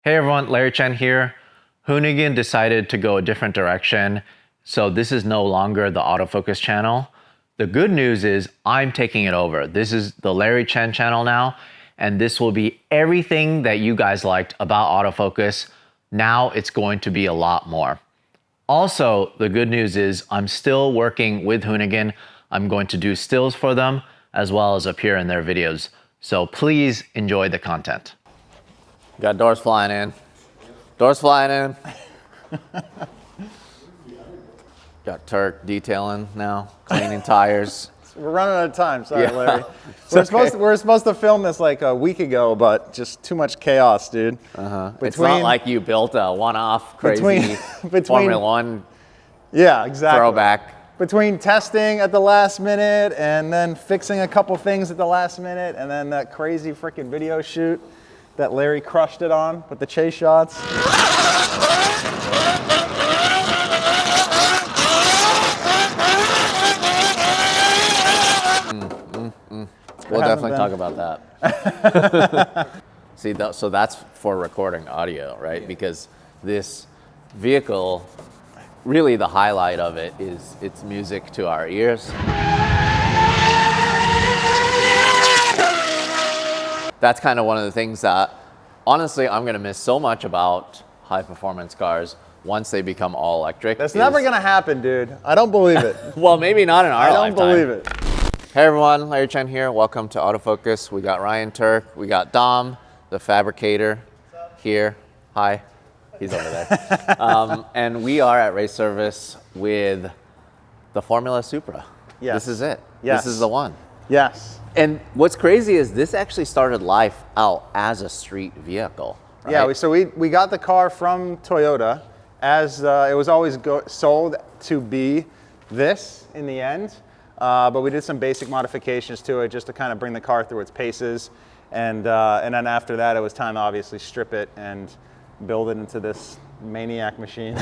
Hey everyone, Larry Chen here. Hoonigan decided to go a different direction, so this is no longer the Autofocus channel. The good news is I'm taking it over. This is the Larry Chen channel now, and this will be everything that you guys liked about autofocus. Now it's going to be a lot more. Also, the good news is I'm still working with Hoonigan. I'm going to do stills for them as well as appear in their videos. So please enjoy the content. Got doors flying in. Doors flying in. Got Tuerck detailing now, cleaning tires. We're running out of time. Sorry, Yeah. Larry. We're supposed to film this like a week ago, but just too much chaos, dude. It's not like you built a one-off crazy Formula One yeah, exactly. throwback. Between testing at the last minute and then fixing a couple things at the last minute and then that crazy freaking video shoot that Larry crushed it on with the chase shots. We'll definitely talk about that. See, so that's for recording audio, right? Yeah. Because this vehicle, really the highlight of it is it's music to our ears. That's kind of one of the things that, honestly, I'm going to miss so much about high performance cars once they become all electric. That's never going to happen, dude. I don't believe it. Well, maybe not in our lifetime. I don't believe it. Hey everyone, Larry Chen here. Welcome to Autofocus. We got Ryan Tuerck. We got Dom, the fabricator, here. Hi. He's over there. And we are at Race Service with the Formula Supra. Yes. This is it. Yes. This is the one. Yes. And what's crazy is this actually started life out as a street vehicle. Right? Yeah, so we got the car from Toyota as it was always sold to be this in the end. But we did some basic modifications to it just to kind of bring the car through its paces. And then after that, it was time to obviously strip it and build it into this maniac machine.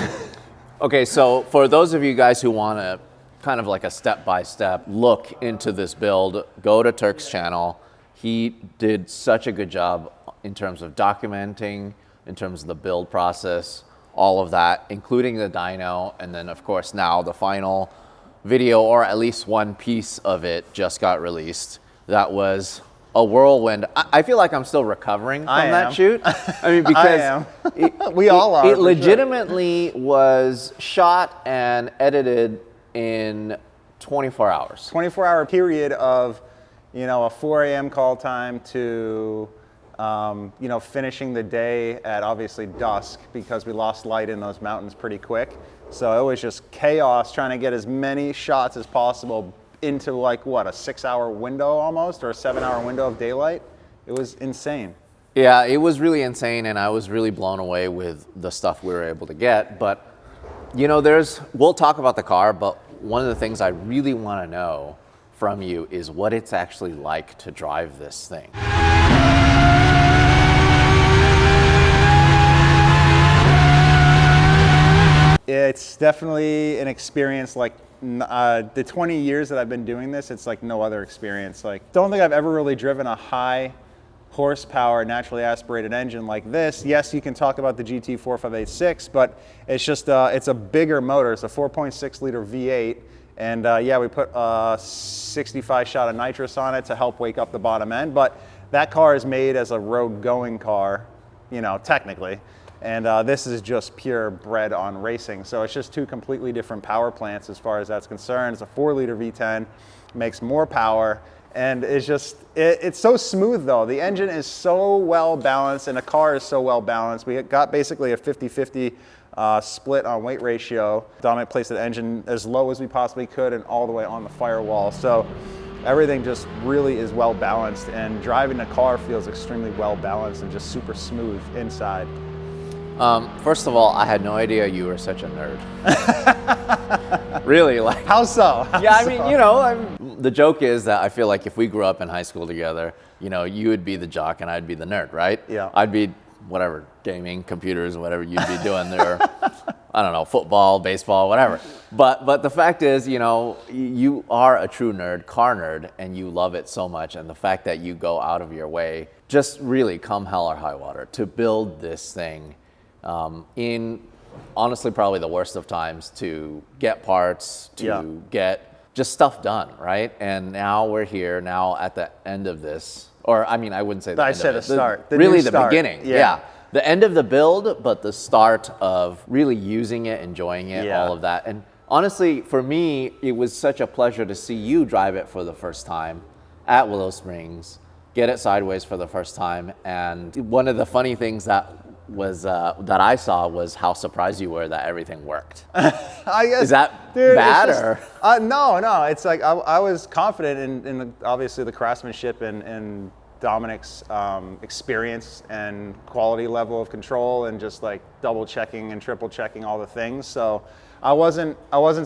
Okay, so for those of you guys who want to kind of like a step-by-step look into this build, go to Tuerck's channel. He did such a good job in terms of documenting, in terms of the build process, all of that, including the dyno, and then of course now the final video, or at least one piece of it, just got released. That was a whirlwind. I feel like I'm still recovering from that shoot. I mean, because we all are. It legitimately was shot and edited in 24 hours. 24-hour period of, a 4 a.m. call time to, finishing the day at obviously dusk because we lost light in those mountains pretty quick. So it was just chaos trying to get as many shots as possible into like what, a 6-hour window almost, or a 7-hour window of daylight. It was insane. Yeah, it was really insane, and I was really blown away with the stuff we were able to get. But we'll talk about the car, but one of the things I really want to know from you is what it's actually like to drive this thing. It's definitely an experience like the 20 years that I've been doing this, it's like no other experience. Like, don't think I've ever really driven a high horsepower naturally aspirated engine like this. Yes, you can talk about the GT4586, but it's just it's a bigger motor. It's a 4.6 liter V8, and yeah, we put 65 shot of nitrous on it to help wake up the bottom end. But that car is made as a road going car, technically. And this is just pure bred on racing. So it's just two completely different power plants as far as that's concerned. It's a 4 liter V10, makes more power. And it's just, it's so smooth though. The engine is so well balanced and the car is so well balanced. We got basically a 50-50 split on weight ratio. Dominic placed the engine as low as we possibly could and all the way on the firewall. So everything just really is well balanced, and driving the car feels extremely well balanced and just super smooth inside. First of all, I had no idea you were such a nerd. Really, like. How so? I mean, the joke is that I feel like if we grew up in high school together, you would be the jock and I'd be the nerd, right? Yeah. I'd be whatever, gaming, computers, whatever you'd be doing there. I don't know, football, baseball, whatever. But the fact is, you know, you are a true nerd, car nerd, and you love it so much. And the fact that you go out of your way, just really come hell or high water, to build this thing in honestly probably the worst of times, to get parts, to get just stuff done, right? And now we're here, now at the end of this, or I mean, I wouldn't say the end of it. Start. Really the beginning, yeah. The end of the build, but the start of really using it, enjoying it, all of that. And honestly, for me, it was such a pleasure to see you drive it for the first time at Willow Springs, get it sideways for the first time. And one of the funny things that was that I saw was how surprised you were that everything worked. I guess, is that bad or? No. It's like I was confident in obviously the craftsmanship and Dominic's experience and quality level of control, and just like double checking and triple checking all the things. So I wasn't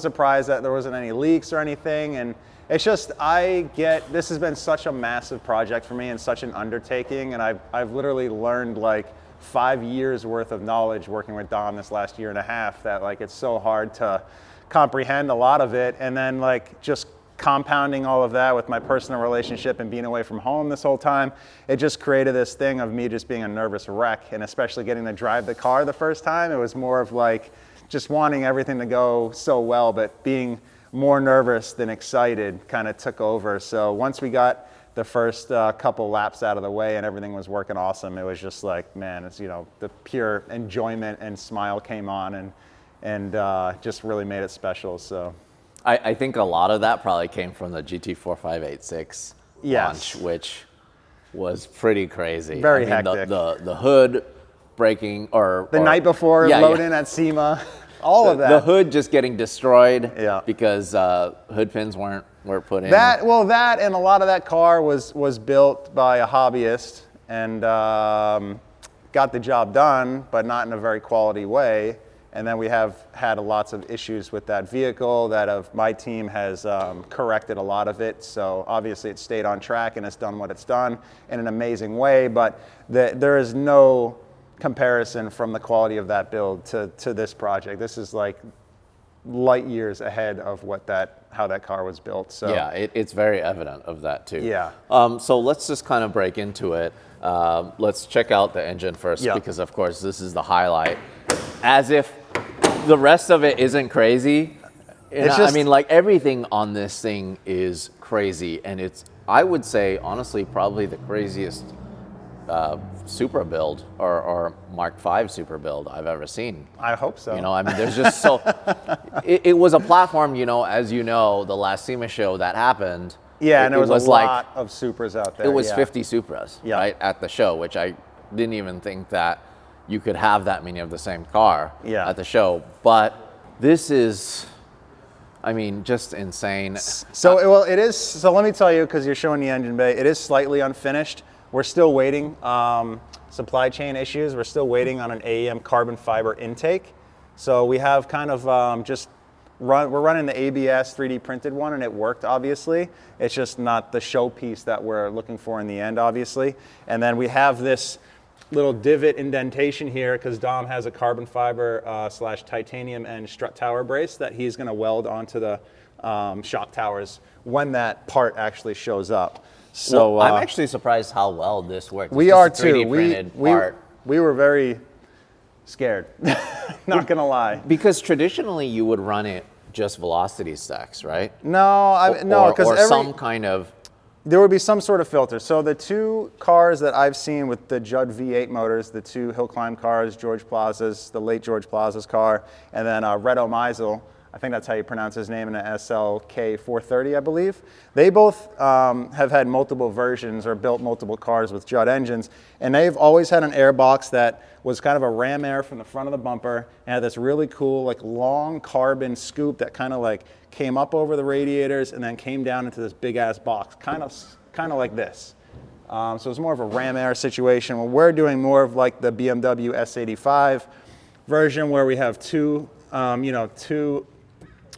surprised that there wasn't any leaks or anything. And it's just, this has been such a massive project for me and such an undertaking, and I've literally learned like 5 years worth of knowledge working with Dom this last year and a half, that like it's so hard to comprehend a lot of it. And then like just compounding all of that with my personal relationship and being away from home this whole time, it just created this thing of me just being a nervous wreck. And especially getting to drive the car the first time, it was more of like just wanting everything to go so well, but being more nervous than excited kind of took over. So once we got the first couple laps out of the way and everything was working awesome, it was just like, man, it's, you know, the pure enjoyment and smile came on, and just really made it special. So I think a lot of that probably came from the GT4586 launch, which was pretty crazy. Very hectic. The hood breaking, or the night before load-in at SEMA, all of that. The hood just getting destroyed because hood pins weren't put in. That and a lot of that car was built by a hobbyist and got the job done, but not in a very quality way. And then we have had lots of issues with that vehicle that my team has corrected a lot of it. So obviously it stayed on track and it's done what it's done in an amazing way, but there is no comparison from the quality of that build to this project. This is like light years ahead of how that car was built. So yeah, it's very evident of that too. Yeah. So let's just kind of break into it. Let's check out the engine first, because of course this is the highlight. As if the rest of it isn't crazy. I mean, like, everything on this thing is crazy, and it's, I would say, honestly, probably the craziest Supra build or Mark V Supra build I've ever seen. I hope so. You know, I mean, there's just so, it was a platform, you know, as you know, the last SEMA show that happened. Yeah, and there was a lot of Supras out there. It was 50 Supras, right, at the show, which I didn't even think that you could have that many of the same car at the show. But this is, I mean, just insane. So, it is, so let me tell you, because you're showing the engine bay, it is slightly unfinished. We're still waiting, supply chain issues. We're still waiting on an AEM carbon fiber intake. So we have kind of we're running the ABS 3D printed one, and it worked, obviously. It's just not the showpiece that we're looking for in the end, obviously. And then we have this little divot indentation here because Dom has a carbon fiber / titanium and strut tower brace that he's going to weld onto the shock towers when that part actually shows up. So I'm actually surprised how well this works. We are too. We were very scared, not going to lie. Because traditionally you would run it just velocity stacks, right? No, because some kind of... There would be some sort of filter. So the two cars that I've seen with the Judd V8 motors, the two hill climb cars, George Plaza's, the late George Plaza's car, and then Reto Meisel, I think that's how you pronounce his name, in an SLK 430, I believe. They both have had multiple versions or built multiple cars with Judd engines, and they've always had an air box that was kind of a ram air from the front of the bumper and had this really cool, like, long carbon scoop that kind of like came up over the radiators and then came down into this big ass box, kind of like this. So it's more of a ram air situation. Well, we're doing more of like the BMW S85 version where we have two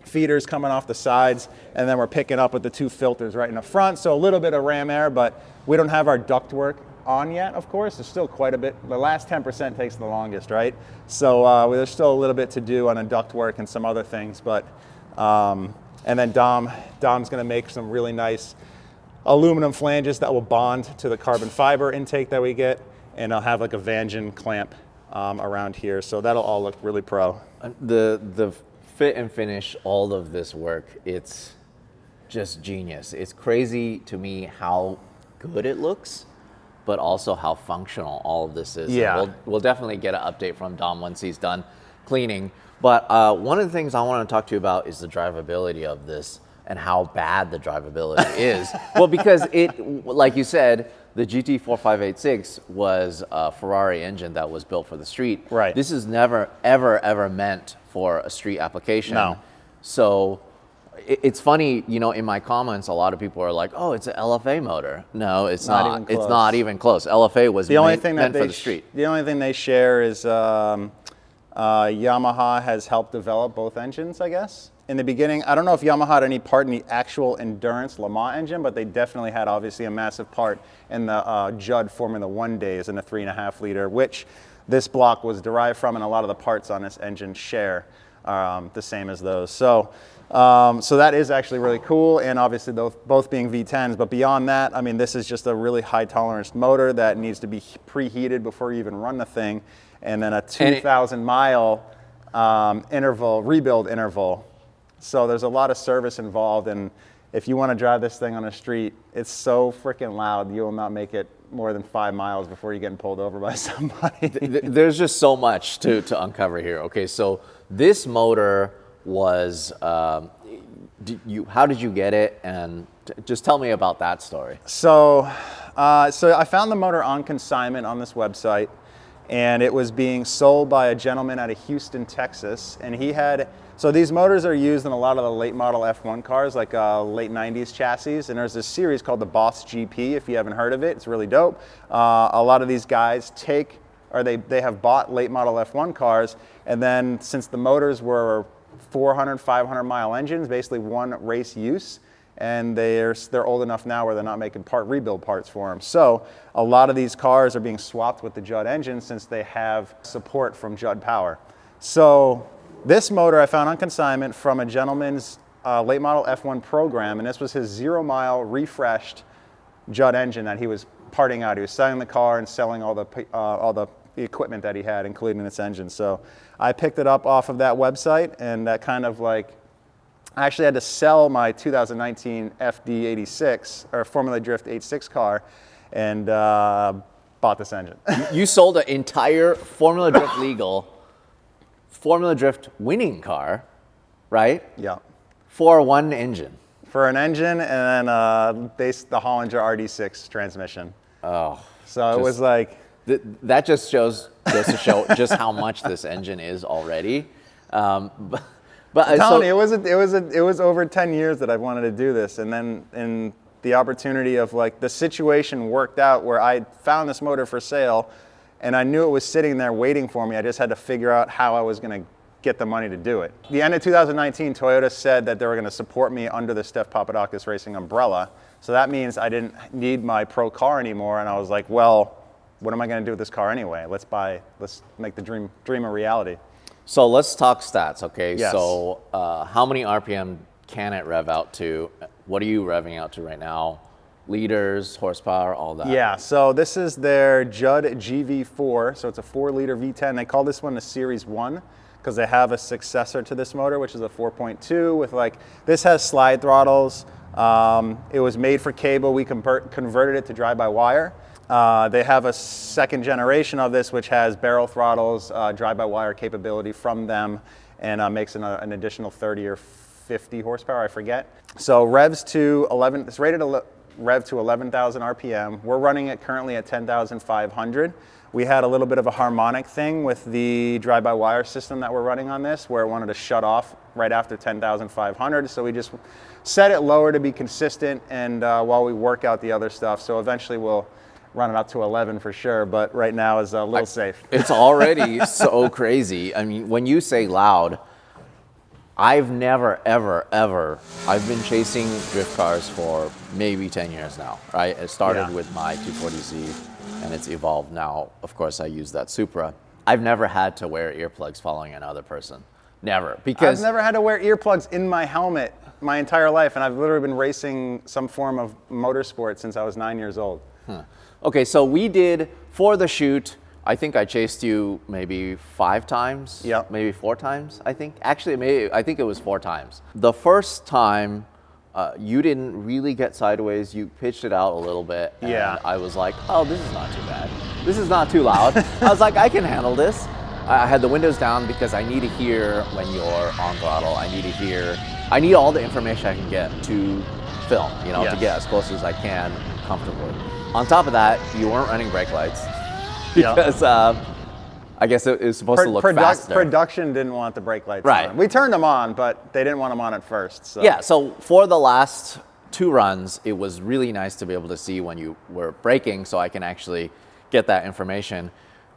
feeders coming off the sides, and then we're picking up with the two filters right in the front. So a little bit of ram air, but we don't have our ductwork on yet, of course. There's still quite a bit. The last 10% takes the longest, right? So there's still a little bit to do on a ductwork and some other things. But and then Dom's going to make some really nice aluminum flanges that will bond to the carbon fiber intake that we get, and I'll have like a Vangeon clamp around here. So that'll all look really pro. The fit and finish, all of this work, it's just genius. It's crazy to me how good it looks, but also how functional all of this is. Yeah. And we'll definitely get an update from Dom once he's done cleaning. But one of the things I want to talk to you about is the drivability of this and how bad the drivability is. Well, because it, like you said, the GT4586 was a Ferrari engine that was built for the street. Right. This is never, ever, ever meant for a street application. No. So it's funny, you know, in my comments, a lot of people are like, "Oh, it's an LFA motor." No, it's not. It's not even close. LFA was meant for the street. The only thing they share is Yamaha has helped develop both engines, I guess. In the beginning, I don't know if Yamaha had any part in the actual endurance Le Mans engine, but they definitely had obviously a massive part in the Judd Formula 1 days in the 3.5 liter, which this block was derived from, and a lot of the parts on this engine share the same as those. So that is actually really cool, and obviously both being V10s, but beyond that, I mean, this is just a really high tolerance motor that needs to be preheated before you even run the thing, and then a 2,000 mile rebuild interval. So there's a lot of service involved, and if you want to drive this thing on the street, it's so freaking loud, you will not make it more than 5 miles before you're getting pulled over by somebody. There's just so much to uncover here. Okay, so this motor was, how did you get it? And just tell me about that story. So I found the motor on consignment on this website, and it was being sold by a gentleman out of Houston, Texas, and he had, so these motors are used in a lot of the late model F1 cars, like late 90s chassis, and there's this series called the Boss GP, if you haven't heard of it. It's really dope. A lot of these guys they have bought late model F1 cars, and then since the motors were 400, 500 mile engines, basically one race use, and they're old enough now where they're not making rebuild parts for them. So a lot of these cars are being swapped with the Judd engine since they have support from Judd Power. So this motor I found on consignment from a gentleman's late model F1 program, and this was his 0 mile refreshed Judd engine that he was parting out. He was selling the car and selling all the equipment that he had, including its engine. So I picked it up off of that website, and that kind of like, I actually had to sell my 2019 FD86 or Formula Drift 86 car, and bought this engine. You sold an entire Formula Drift legal, Formula Drift winning car, right? Yeah. For one engine. For an engine, and then the Hollinger RD6 transmission. Oh. So it was like, that just goes to show just how much this engine is already. But I'm telling you, it was over 10 years that I wanted to do this, and then the opportunity of like the situation worked out where I found this motor for sale, and I knew it was sitting there waiting for me. I just had to figure out how I was going to get the money to do it. The end of 2019, Toyota said that they were going to support me under the Steph Papadakis Racing umbrella. So that means I didn't need my pro car anymore, and I was like, well, what am I going to do with this car anyway? Let's make the dream a reality. So let's talk stats, okay? Yes. So how many RPM can it rev out to? What are you revving out to right now? Liters, horsepower, all that? Yeah, so this is their Judd GV4, so it's a 4-liter V10. They call this one the Series 1 because they have a successor to this motor, which is a 4.2 with this has slide throttles. It was made for cable. We converted it to drive-by-wire. They have a second generation of this, which has barrel throttles, drive-by-wire capability from them, and makes an additional 30 or 50 horsepower, I forget. So revs to 11, it's rated rev to 11,000 RPM. We're running it currently at 10,500. We had a little bit of a harmonic thing with the drive-by-wire system that we're running on this, where it wanted to shut off right after 10,500. So we just set it lower to be consistent, and while we work out the other stuff. So eventually we'll run it up to 11 for sure, but right now is a little safe. It's already so crazy. I mean, when you say loud, I've never, ever, ever, I've been chasing drift cars for maybe 10 years now, right? It started with my 240Z and it's evolved. Now, of course, I use that Supra. I've never had to wear earplugs following another person. Never. Because I've never had to wear earplugs in my helmet my entire life, and I've literally been racing some form of motorsport since I was 9 years old. Okay, so we did, for the shoot, I think I chased you maybe 5 times, Yep. maybe 4 times, I think. Actually, I think it was 4 times. The first time, you didn't really get sideways. You pitched it out a little bit. And Yeah. I was like, oh, this is not too bad. This is not too loud. I was like, I can handle this. I had the windows down because I need to hear when you're on throttle. I need all the information I can get to film, you know, to Yes. get as close as I can comfortably. On top of that, you weren't running brake lights Yep. because I guess it was supposed to look faster. Production didn't want the brake lights Right. on. We turned them on, but they didn't want them on at first. So. Yeah, so for the last 2 runs, it was really nice to be able to see when you were braking so I can actually get that information.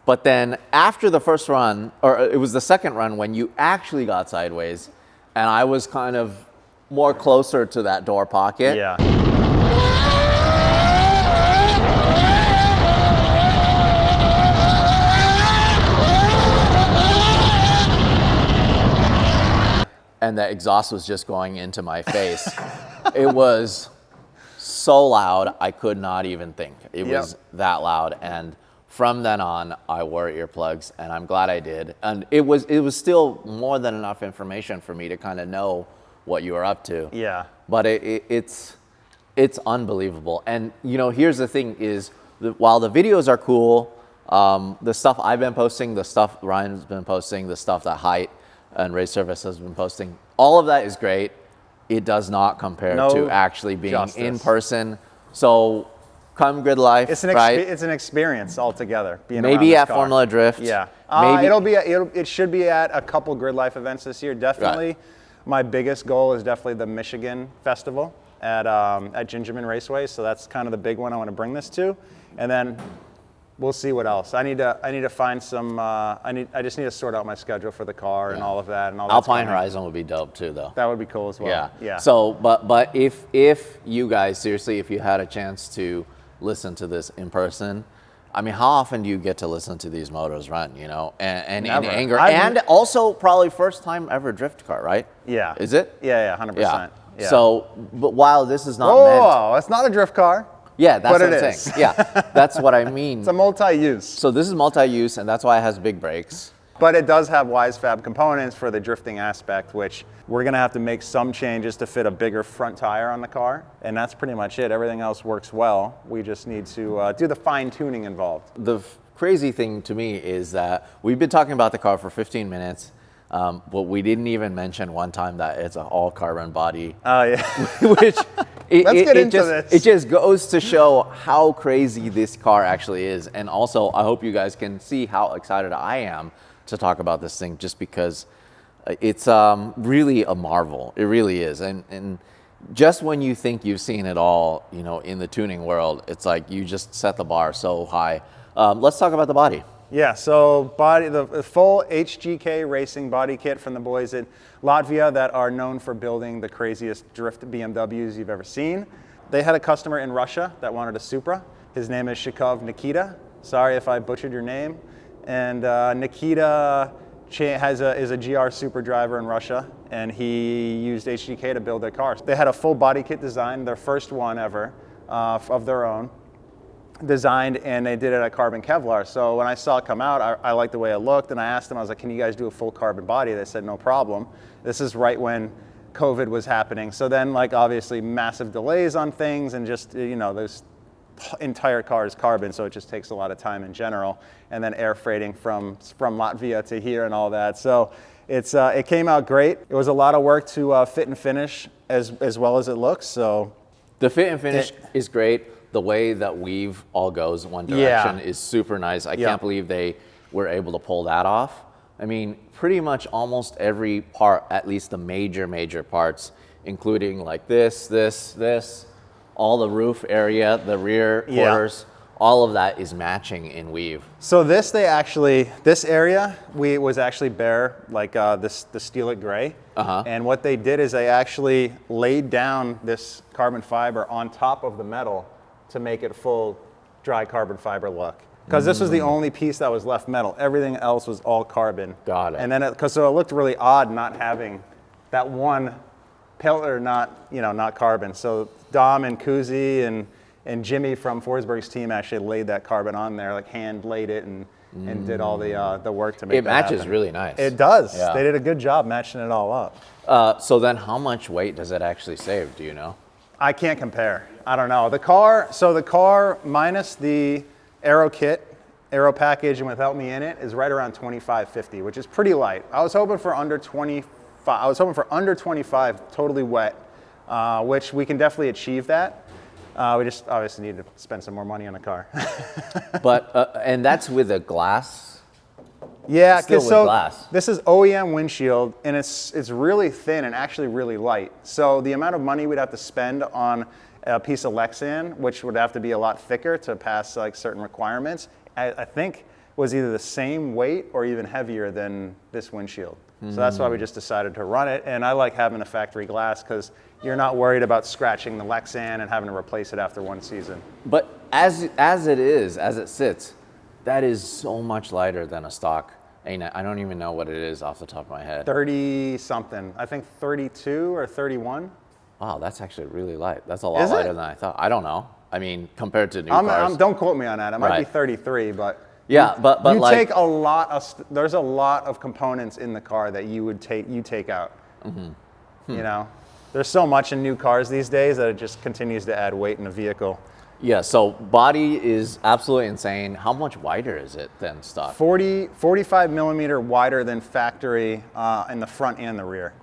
But then after the first run, or it was the second run when you actually got sideways, and I was kind of more closer to that door pocket. Yeah. And the exhaust was just going into my face. It was so loud, I could not even think. It Yep. was that loud. And from then on, I wore earplugs, and I'm glad I did. And it was still more than enough information for me to kind of know what you were up to. Yeah. But it's unbelievable. And you know, here's the thing: is while the videos are cool, the stuff I've been posting, the stuff Ryan's been posting, the stuff that Height and Race Service has been posting, all of that is great. It does not compare No to actually being justice. in person. So come grid life, It's an right? it's an experience altogether. Being Maybe around this at car. Formula Drift. Yeah. Maybe It should be at a couple grid life events this year. Definitely, my biggest goal is definitely the Michigan Festival at Gingerman Raceway. So that's kind of the big one I want to bring this to, and then we'll see what else. I need to find some. I just need to sort out my schedule for the car and all of that. And all that's Alpine coming. Horizon would be dope too, though. That would be cool as well. Yeah. Yeah. So, but if you guys, seriously, if you had a chance to listen to this in person, I mean, how often do you get to listen to these motors run, you know, and in Never. anger, I've- and also probably first time ever drift car, right? Yeah. Is it? Yeah. 100%. Yeah. So, but while this is not meant, Oh, it's not a drift car. yeah, that's but what it I'm is. saying. Yeah, that's what I mean. It's a multi-use. So this is multi-use, and that's why it has big brakes. But it does have WiseFab components for the drifting aspect, which we're going to have to make some changes to fit a bigger front tire on the car. And that's pretty much it. Everything else works well. We just need to do the fine tuning involved. The crazy thing to me is that we've been talking about the car for 15 minutes, but we didn't even mention one time that it's an all carbon body. Oh, yeah. Which Let's get into this. It just goes to show how crazy this car actually is. And also, I hope you guys can see how excited I am to talk about this thing, just because it's really a marvel. It really is. And just when you think you've seen it all, you know, in the tuning world, it's like you just set the bar so high. Let's talk about the body. Yeah, so the full HGK racing body kit from the boys at Latvia that are known for building the craziest drift BMWs you've ever seen. They had a customer in Russia that wanted a Supra. His name is Shikov Nikita. Sorry if I butchered your name. And Nikita is a GR Supra driver in Russia, and he used HGK to build their cars. They had a full body kit design, their first one ever of their own. Designed, and they did it at carbon Kevlar. So when I saw it come out, I liked the way it looked, and I asked them, I was like, can you guys do a full carbon body? They said, no problem. This is right when COVID was happening. So then, like, obviously massive delays on things, and just, you know, this entire car is carbon, so it just takes a lot of time in general. And then air freighting from Latvia to here and all that. So it came out great. It was a lot of work to fit and finish as well as it looks. So the fit and finish is great. The way that weave all goes one direction is super nice. I can't believe they were able to pull that off. I mean, pretty much almost every part, at least the major parts, including like this, all the roof area, the rear quarters, all of that is matching in weave. So this area was actually bare, like the steel it gray. And what they did is they actually laid down this carbon fiber on top of the metal to make it full dry carbon fiber look. Because this was the only piece that was left metal. Everything else was all carbon. Got it. And then, so it looked really odd not having that one pillar not carbon. So Dom and Kuzi and Jimmy from Forsberg's team actually laid that carbon on there, like hand laid it and did all the work to make it that matches happen. really nice. It does. Yeah. They did a good job matching it all up. So then how much weight does it actually save? Do you know? I can't compare. I don't know. The car minus the aero kit, aero package, and without me in it is right around 2550, which is pretty light. I was hoping for under 25. I was hoping for under 25, totally wet, which we can definitely achieve that. We just obviously need to spend some more money on the car. But and that's with a glass. Yeah, Still with glass. This is OEM windshield, and it's really thin and actually really light. So the amount of money we'd have to spend on a piece of Lexan, which would have to be a lot thicker to pass like certain requirements, I think was either the same weight or even heavier than this windshield. So that's why we just decided to run it. And I like having a factory glass because you're not worried about scratching the Lexan and having to replace it after one season. But as it sits, that is so much lighter than a stock. And I don't even know what it is off the top of my head. 30 something. I think 32 or 31. Wow, that's actually really light. That's a lot Is it? lighter than I thought. I don't know. I mean, compared to new cars. Don't quote me on that. It might be Right. 33, but Yeah, but you like, take a lot of there's a lot of components in the car that you take out. You know, there's so much in new cars these days that it just continues to add weight in a vehicle. yeah, so body is absolutely insane. How much wider is it than stock? 45 millimeter wider than factory in the front and the rear.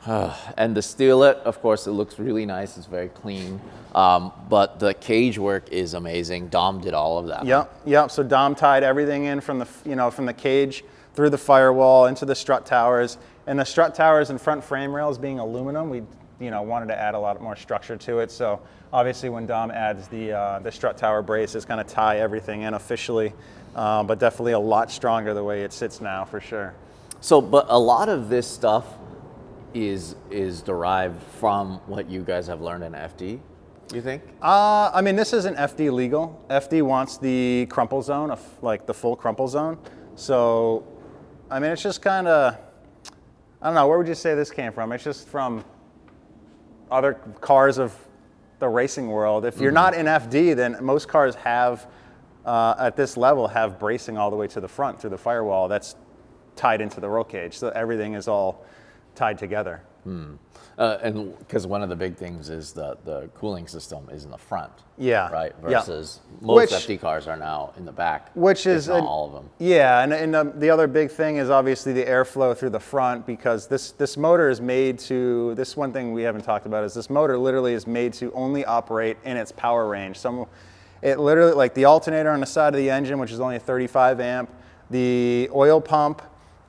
And the steellet, of course, it looks really nice. It's very clean. But the cage work is amazing. Dom did all of that. Yep. So Dom tied everything in from the cage through the firewall into the strut towers, and the strut towers and front frame rails being aluminum, we wanted to add a lot more structure to it. So obviously, when Dom adds the strut tower brace, it's going to tie everything in officially, but definitely a lot stronger the way it sits now for sure. So, but a lot of this stuff is derived from what you guys have learned in FD, you think? I mean, this isn't FD legal. FD wants the crumple zone, like the full crumple zone. So, I mean, it's just kind of, I don't know, where would you say this came from? It's just from other cars of the racing world. If you're not in FD, then most cars have, at this level, have bracing all the way to the front through the firewall that's tied into the roll cage. So everything is all tied together. And because one of the big things is the cooling system is in the front. Yeah. Right. Yeah. Versus most FD cars are now in the back. Which is not all of them. Yeah, and the other big thing is obviously the airflow through the front, because this motor is made to. This one thing we haven't talked about is this motor literally is made to only operate in its power range. It literally, like the alternator on the side of the engine, which is only a 35 amp, the oil pump,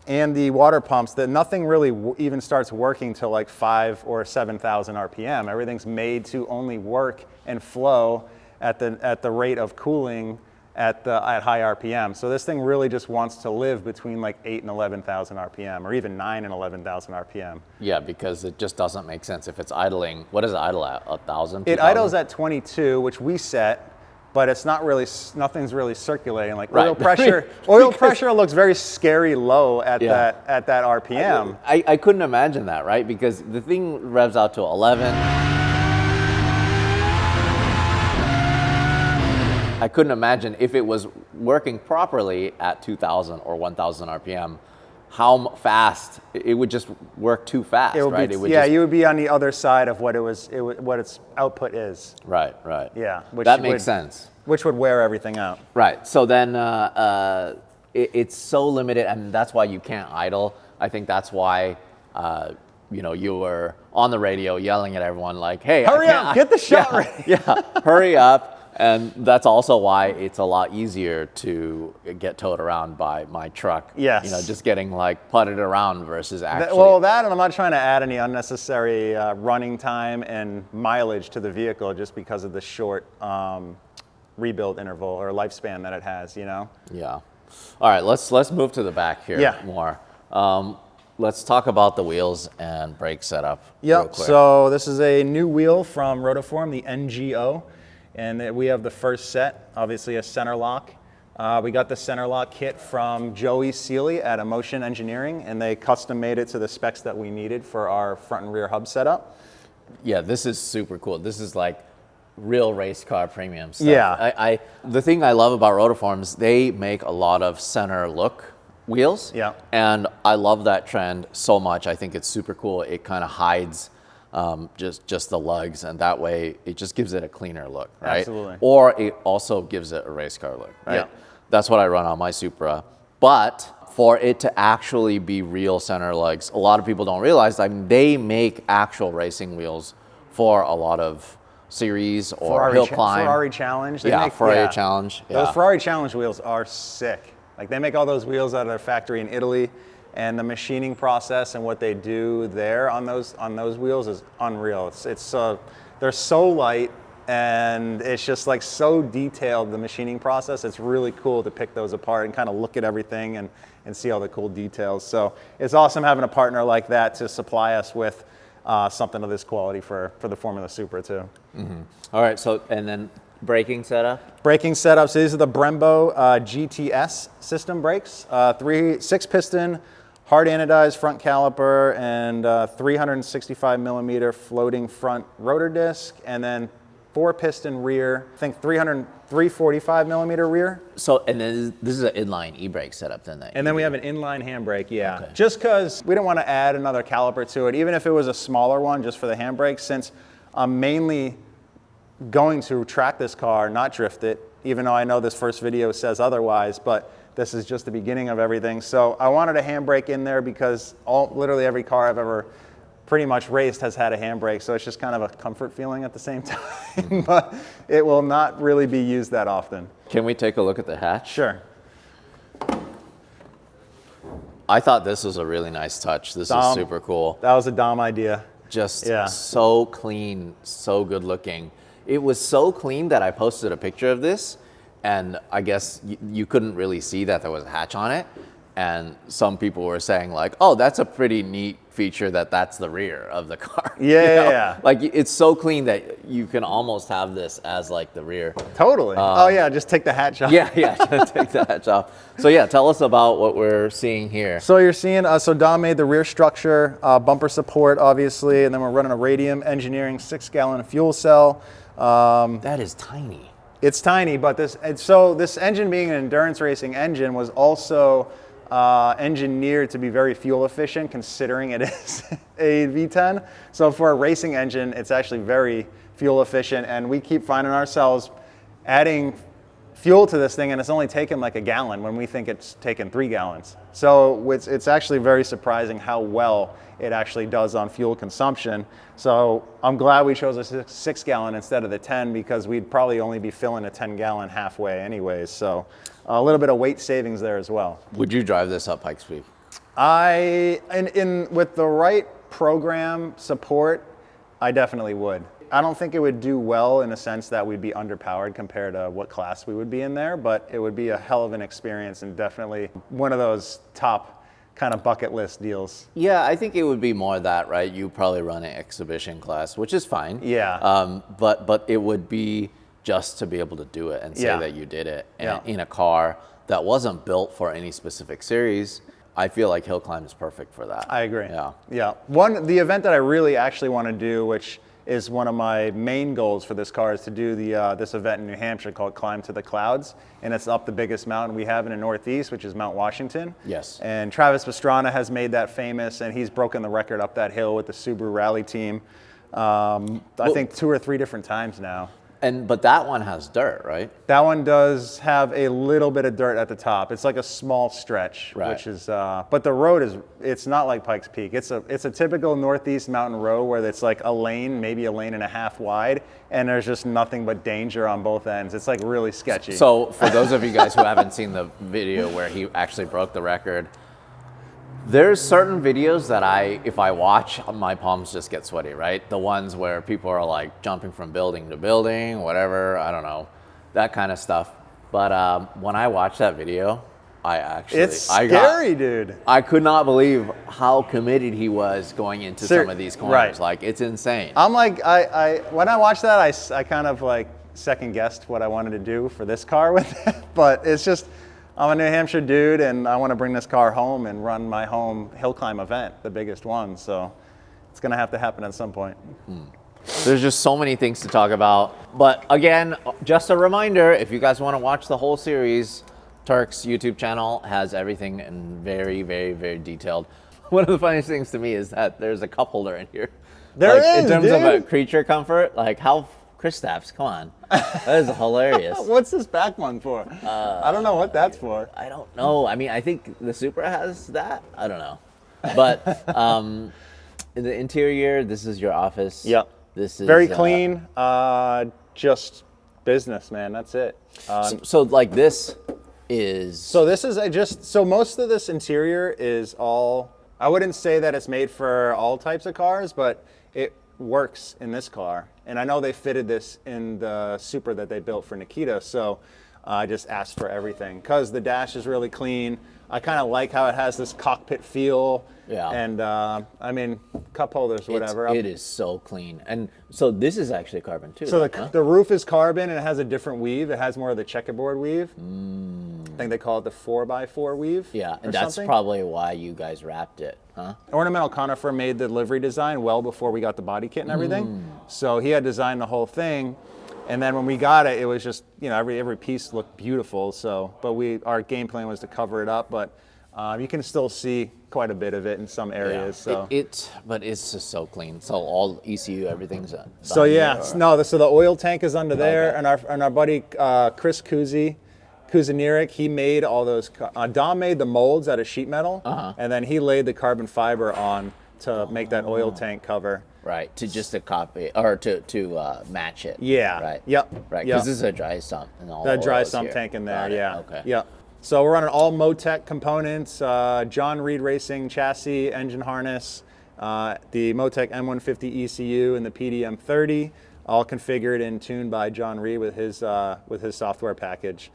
and the water pumps, that nothing really even starts working till like 5,000 or 7,000 RPM. Everything's made to only work and flow at the rate of cooling at high RPM. So this thing really just wants to live between like 8,000 and 11,000 RPM, or even 9,000 and 11,000 RPM. Yeah, because it just doesn't make sense if it's idling. What does it idle at? 1,000? It idles at 22, which we set. But it's not really, nothing's really circulating. Like Right. oil pressure looks very scary low at that RPM. I couldn't imagine that, right? Because the thing revs out to 11. I couldn't imagine if it was working properly at 2,000 or 1,000 RPM, how fast it would just work too fast, right? You would be on the other side of what what its output is. Right. Yeah, That makes sense. Which would wear everything out. Right. So then it's so limited, and that's why you can't idle. I think that's why you were on the radio yelling at everyone like, "Hey, hurry up, get the shot ready." Yeah, hurry up. And that's also why it's a lot easier to get towed around by my truck. Yes. Just getting like putted around versus actually. And I'm not trying to add any unnecessary running time and mileage to the vehicle just because of the short rebuild interval or lifespan that it has, Yeah. All right, let's move to the back here more. Let's talk about the wheels and brake setup. Yep. So this is a new wheel from Rotoform, the NGO. And we have the first set, obviously a center lock. We got the center lock kit from Joey Seeley at Emotion Engineering, and they custom made it to the specs that we needed for our front and rear hub setup. Yeah, this is super cool. This is like real race car premium stuff. Yeah. The thing I love about Rotiforms, they make a lot of center look wheels. Yeah. And I love that trend so much. I think it's super cool. It kind of hides just the lugs, and that way it just gives it a cleaner look, right? Absolutely. Or it also gives it a race car look, right? Yeah. That's what I run on my Supra. But for it to actually be real center lugs, a lot of people don't realize they make actual racing wheels for a lot of series or hill climb. Ferrari Challenge. Ferrari Challenge. Yeah. Those Ferrari Challenge wheels are sick. Like they make all those wheels out of their factory in Italy, and the machining process and what they do there on those wheels is unreal. They're so light, and it's just like so detailed, the machining process. It's really cool to pick those apart and kind of look at everything and see all the cool details. So it's awesome having a partner like that to supply us with something of this quality for the Formula Supra too. Mm-hmm. All right, so and then braking setup? Braking setup, so these are the Brembo GTS system brakes. 6-piston, hard anodized front caliper, and 365 millimeter floating front rotor disc, and then 4-piston rear, I think 345 millimeter rear. So, and then this is an inline e-brake setup then? And then we have an inline handbrake, yeah. Okay. Just because we don't want to add another caliper to it, even if it was a smaller one just for the handbrake, since I'm mainly going to track this car, not drift it, even though I know this first video says otherwise, but this is just the beginning of everything. So I wanted a handbrake in there because literally every car I've ever pretty much raced has had a handbrake, so it's just kind of a comfort feeling at the same time, but it will not really be used that often. Can we take a look at the hatch? Sure. I thought this was a really nice touch. This is super cool. That was a Dom idea. Just so clean, so good looking. It was so clean that I posted a picture of this, and I guess you couldn't really see that there was a hatch on it. And some people were saying like, oh, that's a pretty neat feature that's the rear of the car. Yeah, yeah. Like it's so clean that you can almost have this as like the rear. Totally. Oh yeah, just take the hatch off. Yeah, just take the hatch off. So yeah, tell us about what we're seeing here. So you're seeing, so Dom made the rear structure, bumper support obviously, and then we're running a Radium Engineering 6-gallon fuel cell. That is tiny. It's tiny, but this engine being an endurance racing engine was also engineered to be very fuel efficient, considering it is a V10. So for a racing engine, it's actually very fuel efficient, and we keep finding ourselves adding fuel to this thing, and it's only taken like a gallon when we think it's taken 3 gallons. So it's actually very surprising how well it actually does on fuel consumption. So I'm glad we chose a 6-gallon instead of the 10, because we'd probably only be filling a 10-gallon halfway anyways. So a little bit of weight savings there as well. Would you drive this up Pikes Peak? With the right program support, I definitely would. I don't think it would do well in a sense that we'd be underpowered compared to what class we would be in there, but it would be a hell of an experience and definitely one of those top kind of bucket list deals. Yeah, I think it would be more that, right? You probably run an exhibition class, which is fine. Yeah. But it would be just to be able to do it and say that you did it in a car that wasn't built for any specific series. I feel like hill climb is perfect for that. I agree. Yeah. The event that I really actually want to do, which is one of my main goals for this car, is to do this event in New Hampshire called Climb to the Clouds, and it's up the biggest mountain we have in the Northeast, which is Mount Washington. Yes. And Travis Pastrana has made that famous, and he's broken the record up that hill with the Subaru Rally team. I think 2 or 3 different times now. But that one has dirt, right? That one does have a little bit of dirt at the top. It's like a small stretch, which is, but the road it's not like Pikes Peak. It's a typical Northeast mountain road where it's like a lane, maybe a lane and a half wide, and there's just nothing but danger on both ends. It's like really sketchy. So for those of you guys who haven't seen the video where he actually broke the record, there's certain videos that if I watch, my palms just get sweaty, right? The ones where people are like jumping from building to building, whatever, I don't know, that kind of stuff. But when I watched that video, it's scary, dude. I could not believe how committed he was going into some of these corners. Right. Like, it's insane. I'm like, when I watched that, I kind of like second guessed what I wanted to do for this car with it. But it's just, I'm a New Hampshire dude, and I want to bring this car home and run my home hill climb event, the biggest one. So it's going to have to happen at some point. There's just so many things to talk about. But again, just a reminder, if you guys want to watch the whole series, Tuerck's YouTube channel has everything and very, very, very detailed. One of the funniest things to me is that there's a cup holder in here. There is, in terms dude. of a creature comfort, like how Kristaps, come on. That is hilarious. What's this back one for? I don't know what that's for. I don't know. I mean, I think the Supra has that. I don't know. But in the interior, this is your office. Yep. This is very clean. Just business, man. That's it. So like this is. So this is so most of this interior is all. I wouldn't say that it's made for all types of cars, but it works in this car. And I know they fitted this in the Supra that they built for Nikita, so I just asked for everything. Because the dash is really clean. I kind of like how it has this cockpit feel. Yeah. And I mean, cup holders, whatever. It is so clean. And so this is actually carbon too. So huh? the roof is carbon, and it has a different weave. It has more of the checkerboard weave. I think they call it the 4x4 weave. Yeah, and that's probably why you guys wrapped it, huh? Ornamental Conifer made the livery design well before we got the body kit and everything. So he had designed the whole thing. And then when we got it, it was just, you know, every piece looked beautiful. So, but our game plan was to cover it up, but you can still see quite a bit of it in some areas. Yeah. So but it's just so clean. So all ECU, everything's done. So yeah, so the oil tank is under there, and our buddy Chris Kuzanirek, he made all those. Dom made the molds out of sheet metal, and then he laid the carbon fiber on to make that oil tank cover. Right, to just to copy or to match it. Yeah. Right. Yep. Right, because this is a dry sump and all. That dry oils sump here. tank in there. Got it. Yeah. Okay. Yep. So we're running all Motec components, John Reed Racing chassis, engine harness, the Motec M150 ECU, and the PDM 30, all configured and tuned by John Reed with his software package.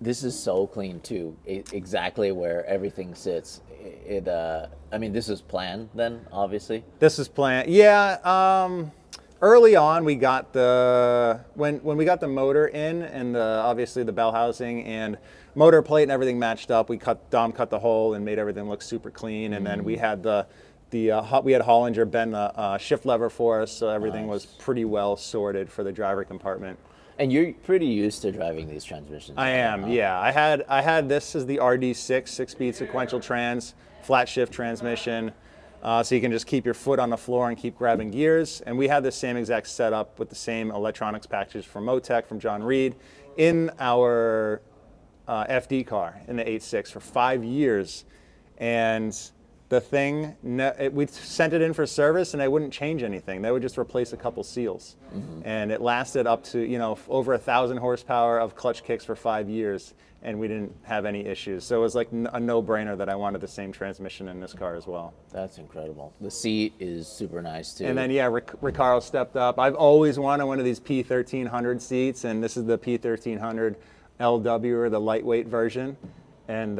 This is so clean too. Exactly where everything sits. I mean, this is planned then, obviously. This is planned. Yeah. Early on, we got when we got the motor in, and obviously the bell housing and motor plate and everything matched up. Dom cut the hole and made everything look super clean, and then we had we had Hollinger bend the shift lever for us, so everything was pretty well sorted for the driver compartment. And you're pretty used to driving these transmissions. I am, yeah. I had this as the RD6 6-speed sequential trans, flat shift transmission. So you can just keep your foot on the floor and keep grabbing gears. And we had the same exact setup with the same electronics package from Motec, from John Reed, in our FD car, in the 8.6 for 5 years. And the thing, we sent it in for service and they wouldn't change anything. They would just replace a couple seals. And it lasted up to, you know, over 1,000 horsepower of clutch kicks for 5 years. And we didn't have any issues. So it was like a no-brainer that I wanted the same transmission in this car as well. That's incredible. The seat is super nice too. And then, yeah, Ricardo stepped up. I've always wanted one of these P1300 seats, and this is the P1300 LW, or the lightweight version. And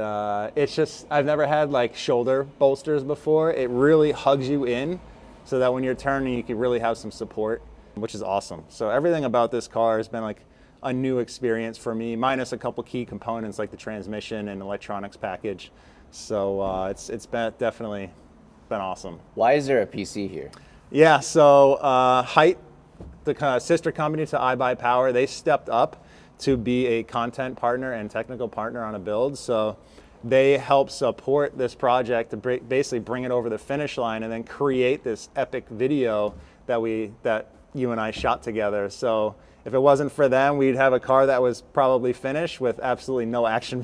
it's just, I've never had like shoulder bolsters before. It really hugs you in so that when you're turning, you can really have some support, which is awesome. So everything about this car has been like a new experience for me, minus a couple key components like the transmission and electronics package. So it's definitely been awesome. Why is there a PC here? Yeah, so Height, the sister company to iBuyPower, they stepped up to be a content partner and technical partner on a build. So they help support this project to basically bring it over the finish line and then create this epic video that you and I shot together. So if it wasn't for them, we'd have a car that was probably finished with absolutely no action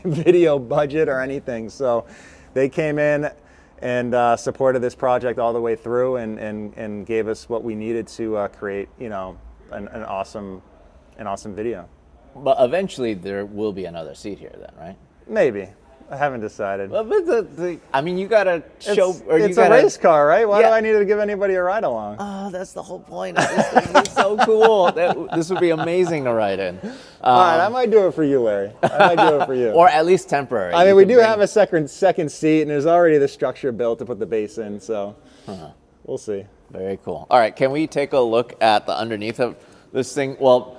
video budget or anything. So they came in and supported this project all the way through and gave us what we needed to create, you know, an awesome video. But eventually there will be another seat here then, right? Maybe. I haven't decided. Well, but I mean, you gotta show. It's a race car, right? Why do I need to give anybody a ride along? Oh, that's the whole point. This thing is so cool. This would be amazing to ride in. All right, I might do it for you, Larry. I might do it for you. Or at least temporary. I mean, we do have a second seat, and there's already the structure built to put the base in, so we'll see. Very cool. All right, can we take a look at the underneath of This thing, well,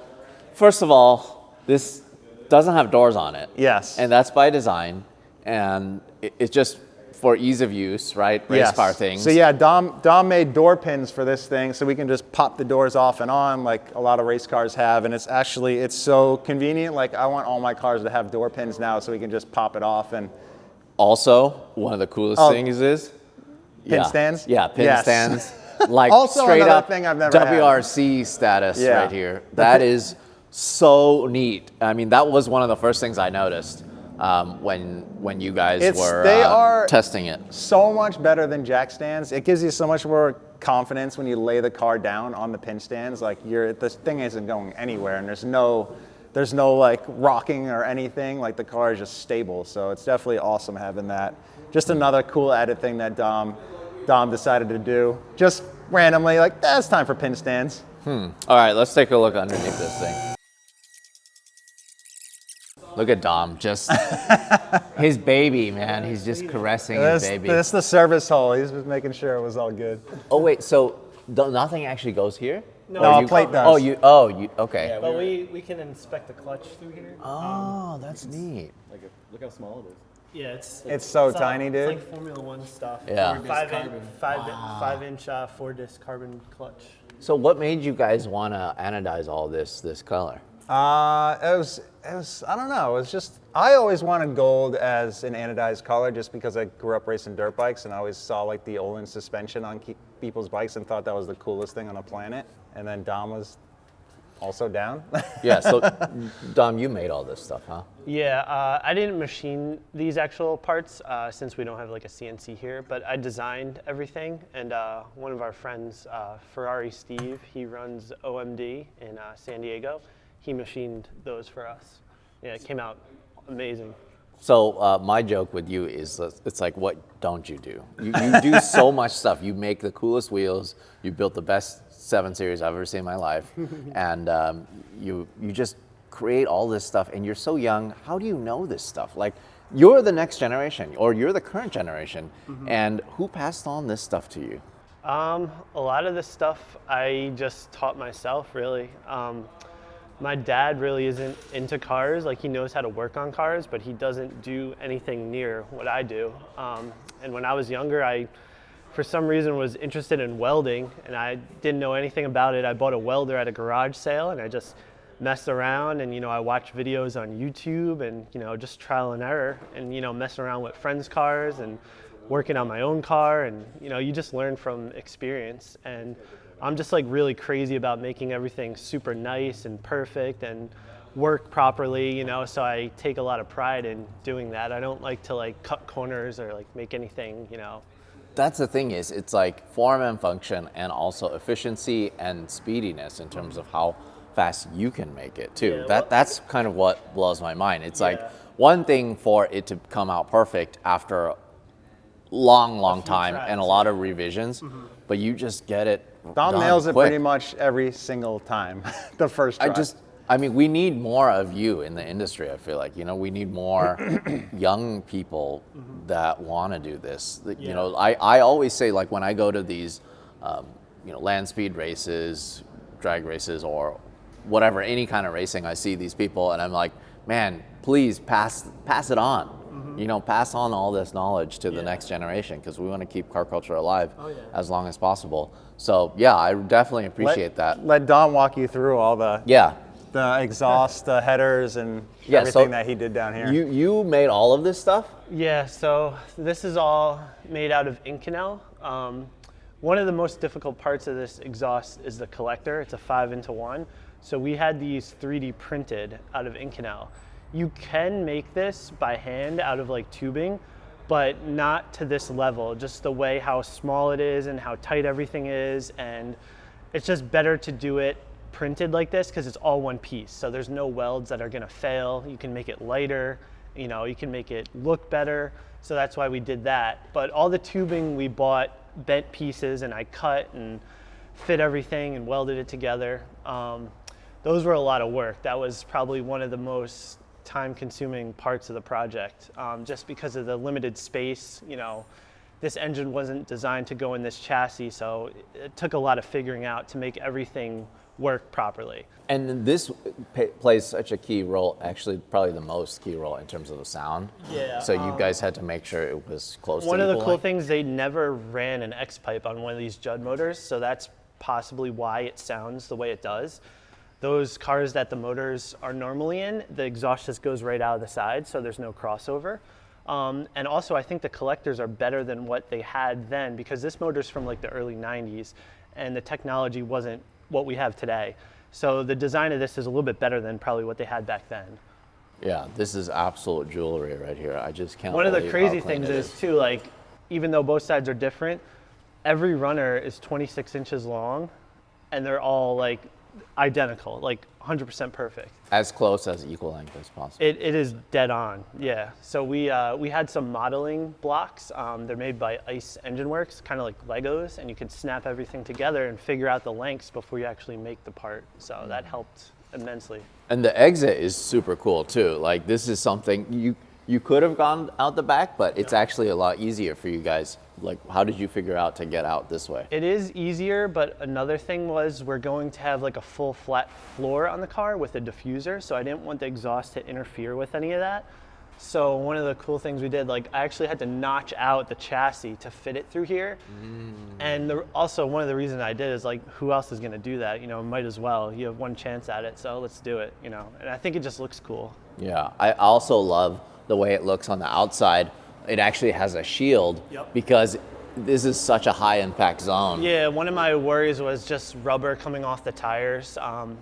first of all, this doesn't have doors on it. Yes. And that's by design. And it's just for ease of use, right? Race car things. So yeah, Dom made door pins for this thing, so we can just pop the doors off and on like a lot of race cars have. And it's so convenient. Like I want all my cars to have door pins now, so we can just pop it off. And also, one of the coolest things is pin stands. Yeah, pin stands. Like Also straight another up thing I've never had. WRC status right here. That is so neat. I mean, that was one of the first things I noticed when you guys were testing it. So much better than jack stands. It gives you so much more confidence when you lay the car down on the pin stands. Like this thing isn't going anywhere, and there's no like rocking or anything. Like the car is just stable. So it's definitely awesome having that. Just another cool added thing that Dom decided to do. Just randomly, like, it's time for pin stands. All right, let's take a look underneath this thing. Look at Dom, just his baby, man. He's just caressing his baby. This is the service hole. He's just making sure it was all good. Oh wait, so nothing actually goes here? No, a plate does. Okay. Yeah, but we can inspect the clutch through here. Oh, that's neat. Look how small it is. Yeah, it's so tiny, dude. It's like Formula One stuff. Yeah. 5-inch 4-disc carbon clutch. So what made you guys want to anodize all this color? It was I don't know. It was just I always wanted gold as an anodized color just because I grew up racing dirt bikes and I always saw like the Olin suspension on people's bikes and thought that was the coolest thing on the planet. And then Dom was also down. Yeah. So Dom, you made all this stuff, huh? Yeah, I didn't machine these actual parts since we don't have like a CNC here, but I designed everything. And one of our friends, Ferrari Steve, he runs OMD in San Diego. He machined those for us. Yeah, it came out amazing. So my joke with you is it's like, what don't you do? You do so much stuff. You make the coolest wheels. You built the best 7 Series I've ever seen in my life. And you just create all this stuff. And you're so young. How do you know this stuff? Like, you're the next generation, or you're the current generation. And who passed on this stuff to you? A lot of this stuff I just taught myself, really. My dad really isn't into cars. Like, he knows how to work on cars, but he doesn't do anything near what I do. And when I was younger, I, for some reason, was interested in welding, and I didn't know anything about it. I bought a welder at a garage sale, and I just messed around, and, I watched videos on YouTube, and, just trial and error, and, messing around with friends' cars, and working on my own car, and, you just learn from experience. And I'm just like really crazy about making everything super nice and perfect and work properly, so I take a lot of pride in doing that. I don't like to like cut corners or like make anything, That's the thing is, it's like form and function and also efficiency and speediness in terms of how fast you can make it too. Yeah, That's kind of what blows my mind. It's like one thing for it to come out perfect after a long time tries, and a lot of revisions, but you just get it Dom done nails it quick. pretty much every single time, the first try. I mean, we need more of you in the industry, I feel like. We need more young people that want to do this. I always say, like, when I go to these, land speed races, drag races, or whatever, any kind of racing, I see these people, and I'm like, man, please pass it on. Pass on all this knowledge to the next generation, because we want to keep car culture alive as long as possible. So yeah, I definitely appreciate that. Let Dom walk you through all the exhaust, the headers, and everything that he did down here. You made all of this stuff? Yeah, so this is all made out of Inconel. One of the most difficult parts of this exhaust is the collector. It's a 5-into-1. So we had these 3D printed out of Inconel. You can make this by hand out of like tubing, but not to this level, just the way how small it is and how tight everything is. And it's just better to do it printed like this because it's all one piece. So there's no welds that are gonna fail. You can make it lighter, you can make it look better. So that's why we did that. But all the tubing we bought bent pieces, and I cut and fit everything and welded it together. Those were a lot of work. That was probably one of the most time-consuming parts of the project, just because of the limited space. This engine wasn't designed to go in this chassis, so it took a lot of figuring out to make everything work properly. And this plays such a key role, actually probably the most key role in terms of the sound. Yeah, So you guys had to make sure it was close to One of the equaling. cool things, they never ran an X-pipe on one of these Judd motors, so that's possibly why it sounds the way it does. Those cars that the motors are normally in, the exhaust just goes right out of the side, so there's no crossover. And also, I think the collectors are better than what they had then, because this motor's from like the early 90s, and the technology wasn't what we have today. So the design of this is a little bit better than probably what they had back then. Yeah, this is absolute jewelry right here. I just can't One of the believe crazy how clean things it is too, like, even though both sides are different, every runner is 26 inches long, and they're all like identical, like 100% perfect. as close as equal length as possible. It is dead on, yeah. So we had some modeling blocks. They're made by Ice Engine Works, kind of like Legos, and you can snap everything together and figure out the lengths before you actually make the part. So that helped immensely. And the exit is super cool too. Like this is something you could have gone out the back, but it's actually a lot easier for you guys. Like, how did you figure out to get out this way? It is easier, but another thing was we're going to have like a full flat floor on the car with a diffuser, so I didn't want the exhaust to interfere with any of that. So one of the cool things we did, like I actually had to notch out the chassis to fit it through here. And also one of the reasons I did is like, who else is gonna do that? You know, might as well. You have one chance at it, so let's do it, you know. And I think it just looks cool. Yeah, I also love the way it looks on the outside. It actually has a shield because this is such a high impact zone. Yeah, one of my worries was just rubber coming off the tires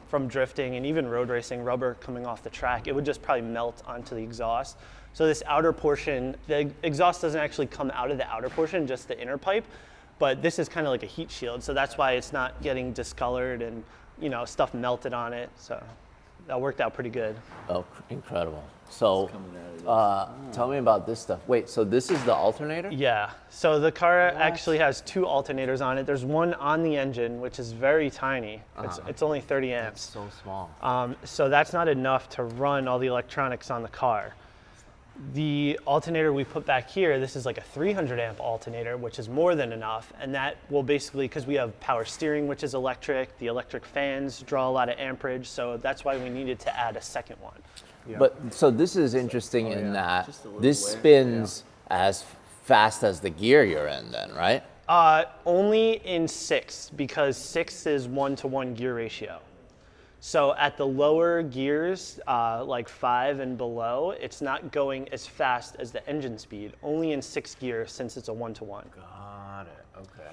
from drifting, and even road racing, rubber coming off the track. It would just probably melt onto the exhaust. So this outer portion, the exhaust doesn't actually come out of the outer portion, just the inner pipe, but this is kind of like a heat shield. So that's why it's not getting discolored and, you know, stuff melted on it. So that worked out pretty good. Oh, incredible. So tell me about this stuff. Wait, so this is the alternator? Yeah, so the car actually has two alternators on it. There's one on the engine, which is very tiny. It's only 30 amps. So small. So that's not enough to run all the electronics on the car. The alternator we put back here, this is like a 300 amp alternator, which is more than enough. And that will basically, because we have power steering, which is electric, the electric fans draw a lot of amperage. So that's why we needed to add a second one. Yeah. But so this is interesting in that this spins as fast as the gear you're in then, right? Only in 6, because 6 is 1-to-1 gear ratio. So at the lower gears, like 5 and below, it's not going as fast as the engine speed, only in 6 gear since it's a 1-to-1. Got it, okay.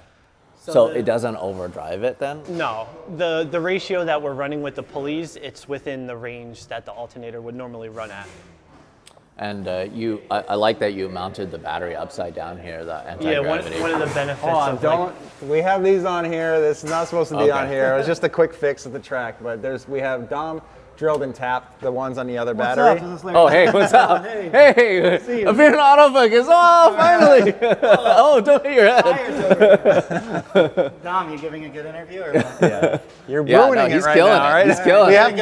So it doesn't overdrive it then? No, the ratio that we're running with the pulleys, it's within the range that the alternator would normally run at. And I like that you mounted the battery upside down here, the Yeah, anti-gravity. one of the benefits Hold on, of don't. We have these on here. This is not supposed to be on Okay. here. It was just a quick fix of the track, but we have Dom drilled and tapped the ones on the other battery. Oh, hey, what's up? Hey, I'm in autofocus. Oh, finally. Oh, don't hit your head. Dom, you giving a good interview or what? Yeah. You're Yeah, ruining no, he's it right killing now, it. right? He's killing we it. have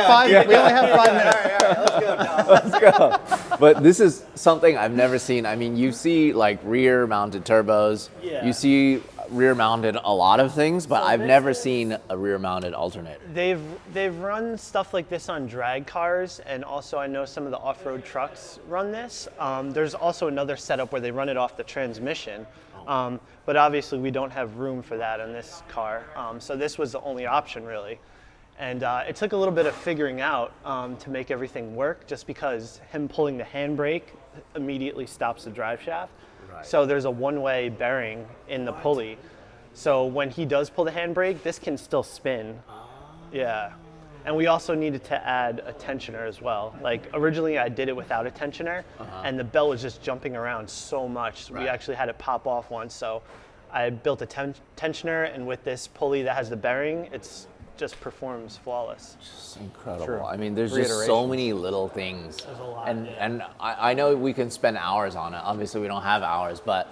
we only have 5 minutes. All right, let's go, Dom. Let's go. But this is something I've never seen. I mean, you see like rear mounted turbos. Yeah. You see rear mounted a lot of things, but I've never seen a rear mounted alternator. They've run stuff like this on drag cars, and also I know some of the off-road trucks run this. There's also another setup where they run it off the transmission, but obviously we don't have room for that on this car. So this was the only option really. And it took a little bit of figuring out to make everything work, just because him pulling the handbrake immediately stops the drive shaft. Right. So there's a one-way bearing in the pulley. So when he does pull the handbrake, this can still spin. Yeah. And we also needed to add a tensioner as well. Like originally I did it without a tensioner, and the belt was just jumping around so much. We actually had it pop off once. So I built a tensioner, and with this pulley that has the bearing, it's just performs flawless. It's incredible. True. I mean, there's just so many little things. There's a lot, and I know we can spend hours on it. Obviously, we don't have hours, but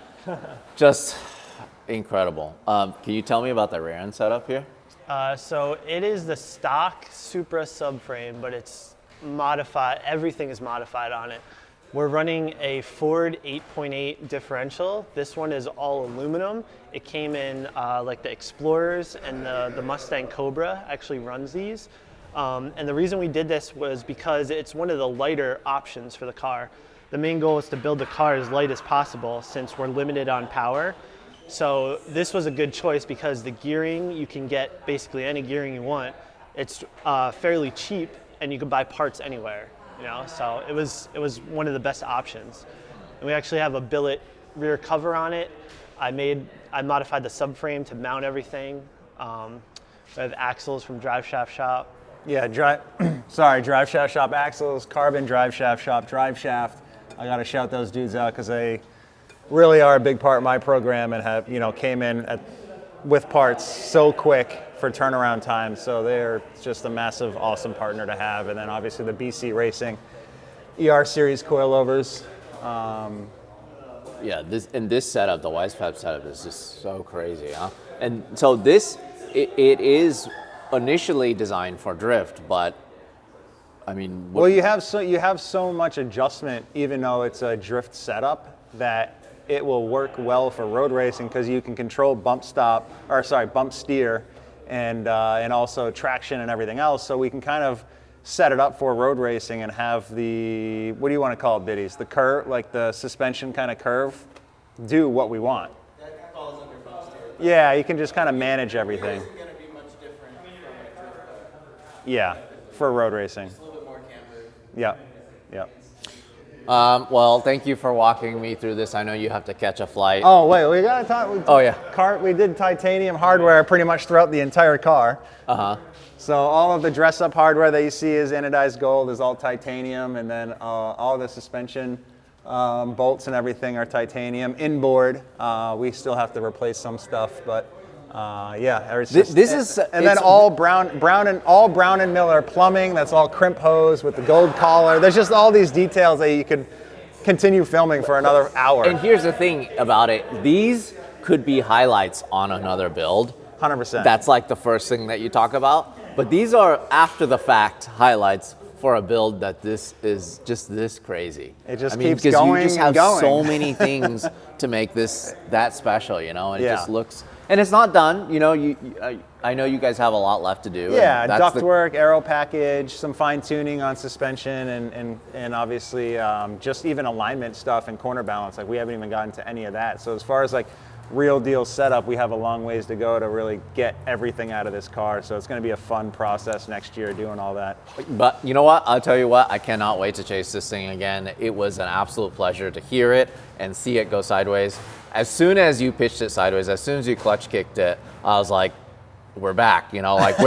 just incredible. Can you tell me about the rear end setup here? So it is the stock Supra subframe, but it's modified. Everything is modified on it. We're running a Ford 8.8 differential. This one is all aluminum. It came in like the Explorers, and the Mustang Cobra actually runs these. And the reason we did this was because it's one of the lighter options for the car. The main goal is to build the car as light as possible since we're limited on power. So this was a good choice because the gearing, you can get basically any gearing you want. It's fairly cheap and you can buy parts anywhere, you know? So it was one of the best options. And we actually have a billet rear cover on it. I modified the subframe to mount everything. We have axles from Drive Shaft Shop. Yeah, Drive Shaft Shop axles, Carbon Drive Shaft Shop drive shaft. I gotta shout those dudes out because they really are a big part of my program and have, you know, came in with parts so quick for turnaround time. So they're just a massive, awesome partner to have. And then obviously the BC Racing ER Series coilovers. Yeah, this setup, the Wisepap setup, is just so crazy, huh? And so it is initially designed for drift, but I mean, well, you have so much adjustment, even though it's a drift setup, that it will work well for road racing because you can control bump steer, and also traction and everything else. So we can kind of set it up for road racing and have the, what do you want to call it, Biddies? The curve, like the suspension kind of curve, do what we want. That falls under bump steer. Yeah, you can just kind of manage everything. It's going to be much different from a drift car. Yeah, for road racing. Just a little bit more cambered. Yep, yep. Well, thank you for walking me through this. I know you have to catch a flight. Oh wait, we got to talk. Oh yeah. We did titanium hardware pretty much throughout the entire car. So all of the dress-up hardware that you see is anodized gold, is all titanium, and then all the suspension bolts and everything are titanium. Inboard, we still have to replace some stuff, but yeah. It's just, and then all Brown and Miller plumbing. That's all crimp hose with the gold collar. There's just all these details that you could continue filming for another hour. And here's the thing about it: these could be highlights on another build. 100%. That's like the first thing that you talk about. But these are after the fact highlights for a build that this is just this crazy. It just keeps keeps going you just have and going. so many things to make this that special, you know. And Yeah. it just looks, and it's not done. You know, I know you guys have a lot left to do. Yeah, and that's ductwork, aero package, some fine tuning on suspension, and obviously just even alignment stuff and corner balance. Like we haven't even gotten to any of that. So as far as like real deal setup, we have a long ways to go to really get everything out of this car. So it's going to be a fun process next year doing all that. But you know what? I'll tell you what, I cannot wait to chase this thing again. It was an absolute pleasure to hear it and see it go sideways. As soon as you pitched it sideways, as soon as you clutch kicked it, I was like, we're back, you know, like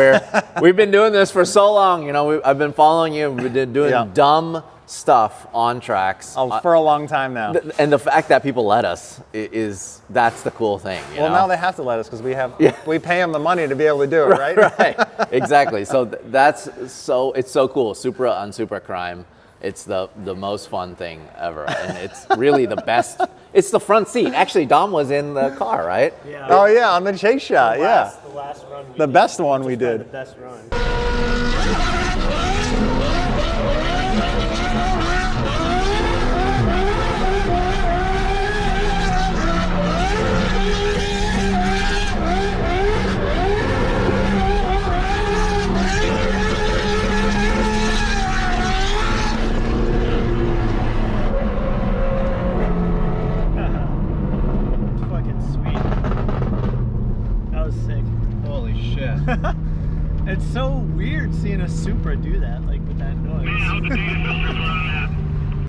we've been doing this for so long, you know, I've been following you, we've been doing dumb stuff on tracks. For a long time now. And the fact that people let us that's the cool thing. You know? Now they have to let us because we pay them the money to be able to do it, right? Right, exactly. So it's so cool. Supra on Supra Crime. It's the most fun thing ever, and it's really the best. It's the front seat. Actually, Dom was in the car, right? Yeah. Oh yeah, on the chase shot, The last run. The best one we did. The best run. It's so weird seeing a Supra do that, like with that noise.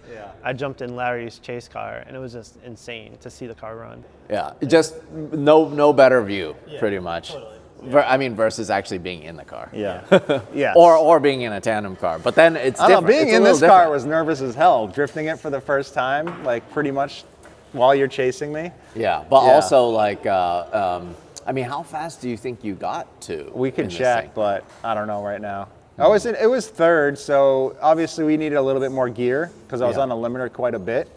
Yeah. I jumped in Larry's chase car, and it was just insane to see the car run. Yeah, just no better view, pretty much. Totally. I mean, versus actually being in the car. Yeah. Yeah. Or being in a tandem car. But then it's I don't different. know, being It's a in little this car different. was nervous as hell. Drifting it for the first time, like pretty much while you're chasing me. Yeah, but Yeah. also like, I mean, how fast do you think you got to? We could in this check, thing? but I don't know right now. It was third, so obviously we needed a little bit more gear because I was Yeah. on the limiter quite a bit.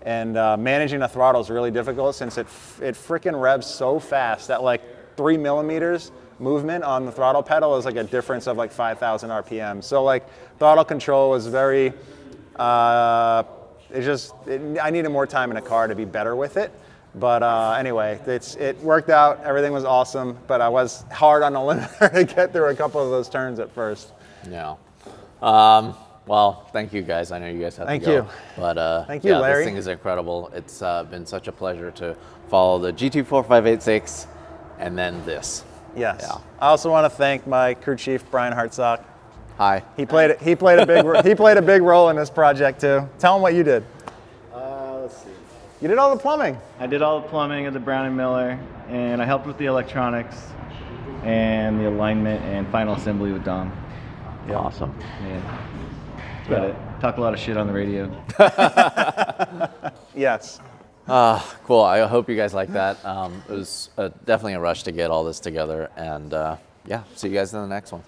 And managing the throttle is really difficult since it freaking revs so fast that like 3 millimeters movement on the throttle pedal is like a difference of like 5,000 RPM. So like throttle control was very I needed more time in a car to be better with it. But anyway, it worked out. Everything was awesome. But I was hard on the limiter to get through a couple of those turns at first. Yeah. Well, thank you guys. I know you guys have Thank to go. you. But Thank you, Larry. This thing is incredible. It's been such a pleasure to follow the GT4586 and then this. Yes. Yeah. I also want to thank my crew chief, Brian Hartsock. Hi. He played a big role in this project too. Tell him what you did. Let's see. You did all the plumbing. I did all the plumbing of the Brown & Miller, and I helped with the electronics and the alignment and final assembly with Dom. Awesome. Yeah. That's about it. Talk a lot of shit on the radio. Yes. Cool. I hope you guys like that. It was definitely a rush to get all this together. And yeah, see you guys in the next one.